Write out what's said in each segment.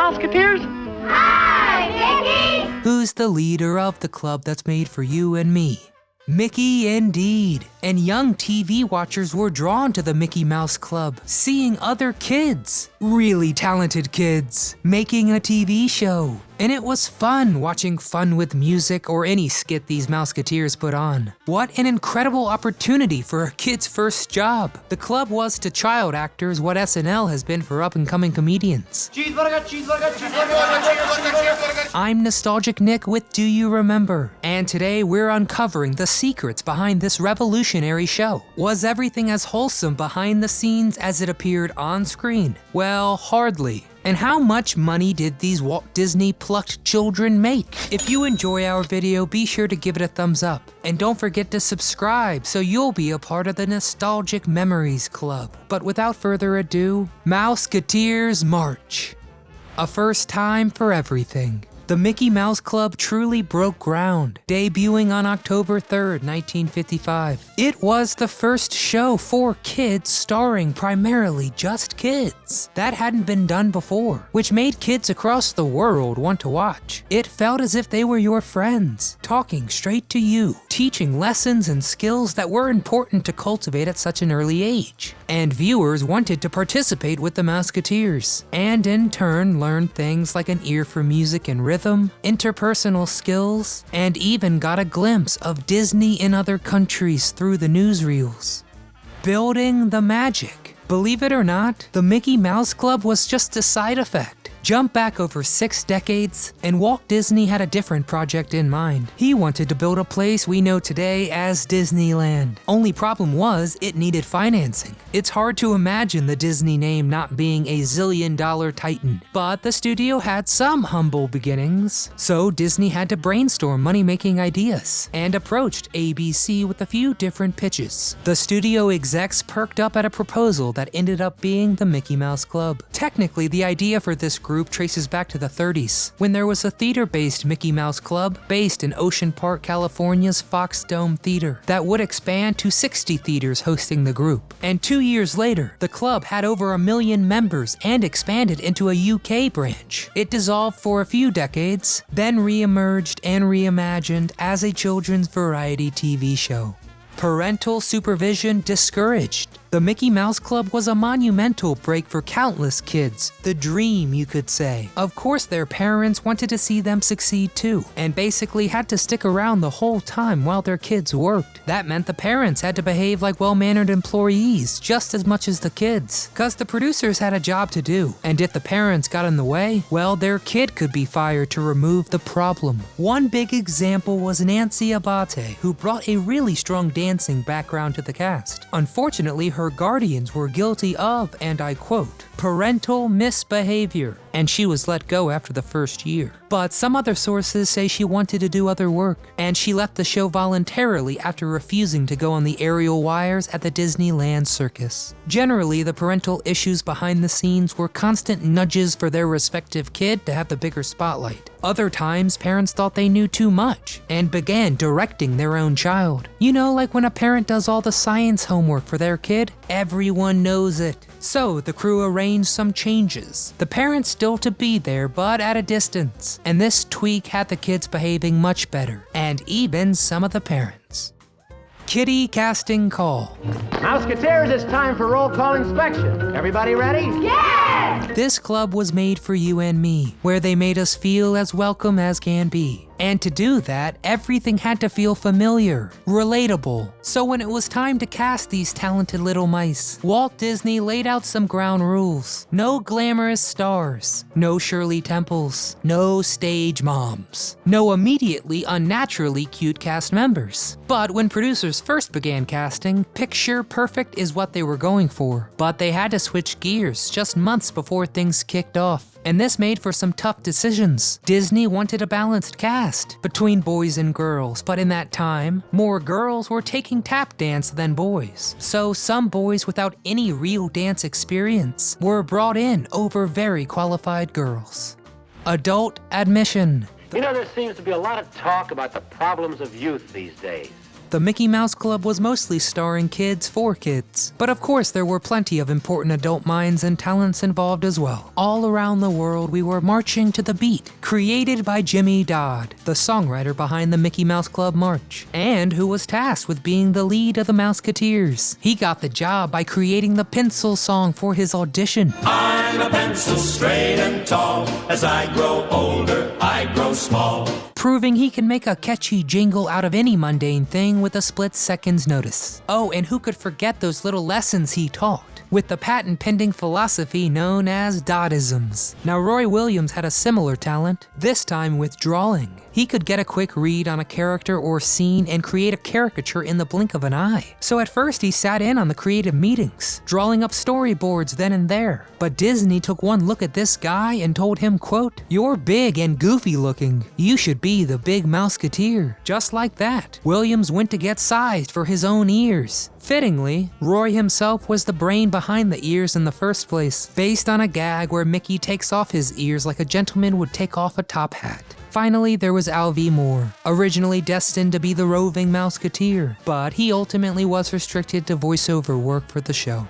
mouseketeers? Hi, Mickey! Who's the leader of the club that's made for you and me? Mickey indeed. And young TV watchers were drawn to the Mickey Mouse Club, seeing other kids, really talented kids, making a TV show. And it was fun watching Fun with Music or any skit these mouseketeers put on. What an incredible opportunity for a kid's first job. The club was to child actors what SNL has been for up-and-coming comedians. I'm Nostalgic Nick with Do You Remember? And today we're uncovering the secrets behind this revolutionary show. Was everything as wholesome behind the scenes as it appeared on screen? Well, hardly. And how much money did these Walt Disney plucked children make? If you enjoy our video, be sure to give it a thumbs up. And don't forget to subscribe so you'll be a part of the Nostalgic Memories Club. But without further ado, Mouseketeers March. A first time for everything. The Mickey Mouse Club truly broke ground, debuting on October 3rd, 1955. It was the first show for kids starring primarily just kids. That hadn't been done before, which made kids across the world want to watch. It felt as if they were your friends, talking straight to you, teaching lessons and skills that were important to cultivate at such an early age. And viewers wanted to participate with the Mouseketeers, and in turn learn things like an ear for music and rhythm, interpersonal skills, and even got a glimpse of Disney in other countries through the newsreels. Building the magic. Believe it or not, the Mickey Mouse Club was just a side effect. Jump back over 6 decades, and Walt Disney had a different project in mind. He wanted to build a place we know today as Disneyland. Only problem was, it needed financing. It's hard to imagine the Disney name not being a zillion-dollar titan. But the studio had some humble beginnings, so Disney had to brainstorm money-making ideas, and approached ABC with a few different pitches. The studio execs perked up at a proposal that ended up being the Mickey Mouse Club. Technically, the idea for this group traces back to the 30s, when there was a theater-based Mickey Mouse Club based in Ocean Park, California's Fox Dome Theater that would expand to 60 theaters hosting the group. And 2 years later, the club had over 1 million members and expanded into a UK branch. It dissolved for a few decades, then re-emerged and reimagined as a children's variety TV show. Parental supervision discouraged. The Mickey Mouse Club was a monumental break for countless kids, the dream you could say. Of course their parents wanted to see them succeed too, and basically had to stick around the whole time while their kids worked. That meant the parents had to behave like well-mannered employees just as much as the kids, cause the producers had a job to do, and if the parents got in the way, well, their kid could be fired to remove the problem. One big example was Nancy Abate, who brought a really strong dancing background to the cast. Unfortunately, her guardians were guilty of, and I quote, parental misbehavior, and she was let go after the first year. But some other sources say she wanted to do other work, and she left the show voluntarily after refusing to go on the aerial wires at the Disneyland circus. Generally, the parental issues behind the scenes were constant nudges for their respective kid to have the bigger spotlight. Other times, parents thought they knew too much and began directing their own child. You know, like when a parent does all the science homework for their kid, everyone knows it. So the crew arranged some changes. The parents still to be there, but at a distance. And this tweak had the kids behaving much better, and even some of the parents. Kitty casting call. Mouseketeers, it's time for roll call inspection. Everybody ready? Yeah! This club was made for you and me, where they made us feel as welcome as can be. And to do that, everything had to feel familiar, relatable. So when it was time to cast these talented little mice, Walt Disney laid out some ground rules. No glamorous stars, no Shirley Temples, no stage moms, no immediately unnaturally cute cast members. But when producers first began casting, picture perfect is what they were going for. But they had to switch gears just months before things kicked off. And this made for some tough decisions. Disney wanted a balanced cast between boys and girls, but in that time, more girls were taking tap dance than boys. So some boys without any real dance experience were brought in over very qualified girls. Adult admission. You know, there seems to be a lot of talk about the problems of youth these days. The Mickey Mouse Club was mostly starring kids for kids, but of course there were plenty of important adult minds and talents involved as well. All around the world we were marching to the beat, created by Jimmy Dodd, the songwriter behind the Mickey Mouse Club March, and who was tasked with being the lead of the Mouseketeers. He got the job by creating the pencil song for his audition. I'm a pencil straight and tall. As I grow older, I grow small. Proving he can make a catchy jingle out of any mundane thing with a split second's notice. Oh, and who could forget those little lessons he taught, with the patent-pending philosophy known as Doddisms. Now, Roy Williams had a similar talent, this time with drawing. He could get a quick read on a character or scene and create a caricature in the blink of an eye. So at first he sat in on the creative meetings, drawing up storyboards then and there. But Disney took one look at this guy and told him, quote, "You're big and goofy looking. You should be the big Mouseketeer." Just like that, Williams went to get sized for his own ears. Fittingly, Roy himself was the brain behind the ears in the first place, based on a gag where Mickey takes off his ears like a gentleman would take off a top hat. Finally, there was Alvy Moore, originally destined to be the roving Mouseketeer, but he ultimately was restricted to voiceover work for the show.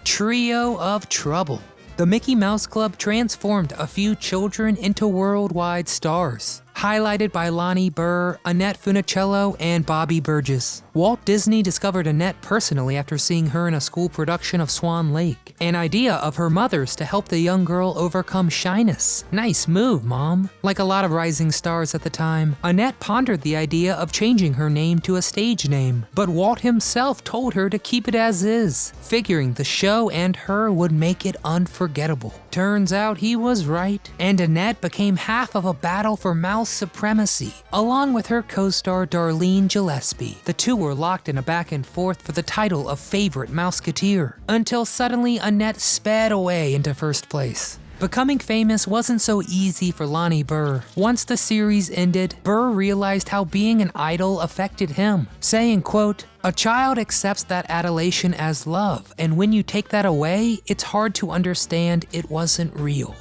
Trio of Trouble. The Mickey Mouse Club transformed a few children into worldwide stars, highlighted by Lonnie Burr, Annette Funicello, and Bobby Burgess. Walt Disney discovered Annette personally after seeing her in a school production of Swan Lake, an idea of her mother's to help the young girl overcome shyness. Nice move, Mom. Like a lot of rising stars at the time, Annette pondered the idea of changing her name to a stage name, but Walt himself told her to keep it as is, figuring the show and her would make it unforgettable. Turns out he was right, and Annette became half of a battle for mouse supremacy, along with her co-star Darlene Gillespie. The two were locked in a back and forth for the title of favorite Mouseketeer, until suddenly Annette sped away into first place. Becoming famous wasn't so easy for Lonnie Burr. Once the series ended, Burr realized how being an idol affected him, saying, quote, "A child accepts that adulation as love, and when you take that away, it's hard to understand it wasn't real."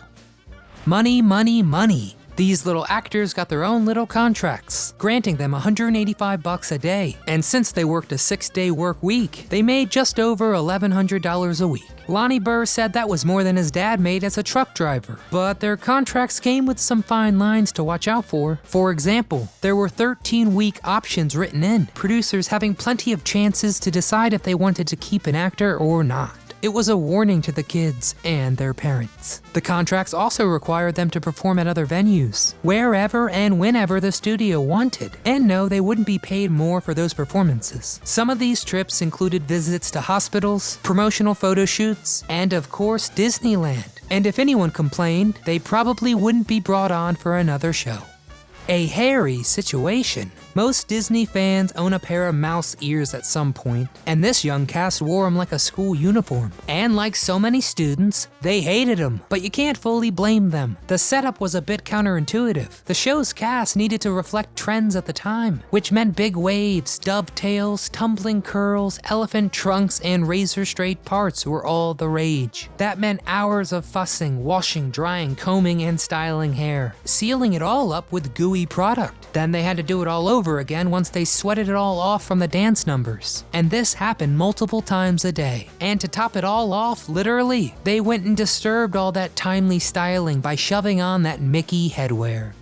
Money, money, money. These little actors got their own little contracts, granting them $185 a day, and since they worked a 6-day work week, they made just over $1,100 a week. Lonnie Burr said that was more than his dad made as a truck driver, but their contracts came with some fine lines to watch out for. For example, there were 13-week options written in, producers having plenty of chances to decide if they wanted to keep an actor or not. It was a warning to the kids and their parents. The contracts also required them to perform at other venues, wherever and whenever the studio wanted, and no, they wouldn't be paid more for those performances. Some of these trips included visits to hospitals, promotional photo shoots, and of course, Disneyland. And if anyone complained, they probably wouldn't be brought on for another show. A hairy situation. Most Disney fans own a pair of mouse ears at some point, and this young cast wore them like a school uniform. And like so many students, they hated them, but you can't fully blame them. The setup was a bit counterintuitive. The show's cast needed to reflect trends at the time, which meant big waves, dovetails, tumbling curls, elephant trunks, and razor-straight parts were all the rage. That meant hours of fussing, washing, drying, combing, and styling hair, sealing it all up with gooey product. Then they had to do it all over again once they sweated it all off from the dance numbers. And this happened multiple times a day. And to top it all off, literally, they went and disturbed all that timely styling by shoving on that Mickey headwear.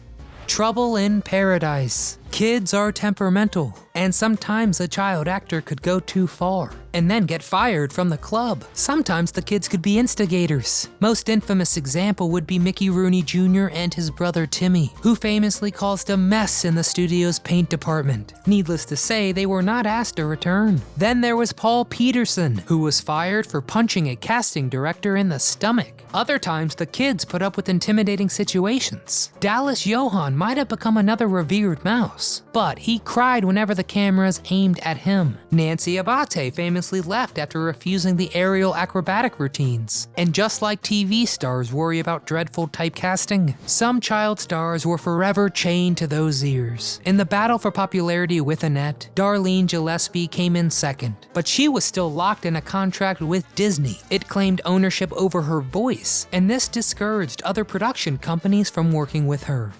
Trouble in Paradise. Kids are temperamental, and sometimes a child actor could go too far and then get fired from the club. Sometimes the kids could be instigators. Most infamous example would be Mickey Rooney Jr. and his brother Timmy, who famously caused a mess in the studio's paint department. Needless to say, they were not asked to return. Then there was Paul Peterson, who was fired for punching a casting director in the stomach. Other times, the kids put up with intimidating situations. Dallas Johann might have become another revered mouse, but he cried whenever the cameras aimed at him. Nancy Abate famously left after refusing the aerial acrobatic routines. And just like TV stars worry about dreadful typecasting, some child stars were forever chained to those ears. In the battle for popularity with Annette, Darlene Gillespie came in second, but she was still locked in a contract with Disney. It claimed ownership over her voice, and this discouraged other production companies from working with her.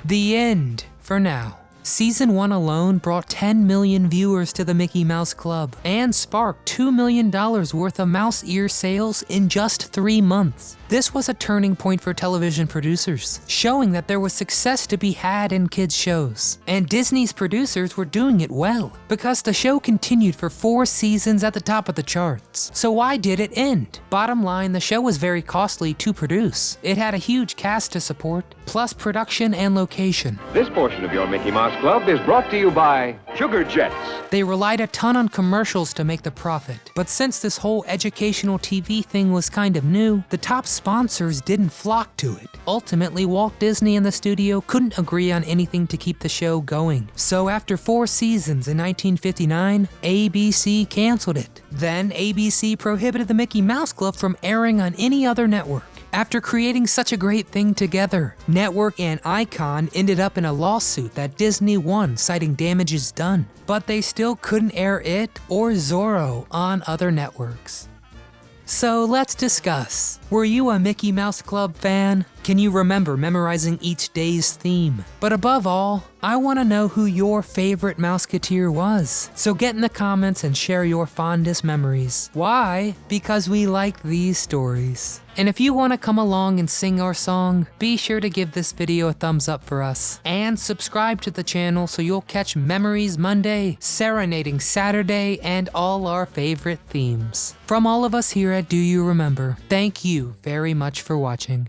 The end, for now. Season 1 alone brought 10 million viewers to the Mickey Mouse Club and sparked $2 million worth of mouse ear sales in just 3 months. This was a turning point for television producers, showing that there was success to be had in kids' shows. And Disney's producers were doing it well, because the show continued for 4 seasons at the top of the charts. So why did it end? Bottom line, the show was very costly to produce. It had a huge cast to support, plus production and location. This portion of your Mickey Mouse Club is brought to you by Sugar Jets. They relied a ton on commercials to make the profit. But since this whole educational TV thing was kind of new, the top sponsors didn't flock to it. Ultimately, Walt Disney and the studio couldn't agree on anything to keep the show going. So after 4 seasons in 1959, ABC canceled it. Then ABC prohibited the Mickey Mouse Club from airing on any other network. After creating such a great thing together, Network and Icon ended up in a lawsuit that Disney won, citing damages done. But they still couldn't air it or Zorro on other networks. So let's discuss. Were you a Mickey Mouse Club fan? Can you remember memorizing each day's theme? But above all, I want to know who your favorite mouseketeer was. So get in the comments and share your fondest memories. Why? Because we like these stories. And if you want to come along and sing our song, be sure to give this video a thumbs up for us. And subscribe to the channel so you'll catch Memories Monday, Serenading Saturday, and all our favorite themes. From all of us here at Do You Remember, thank you very much for watching.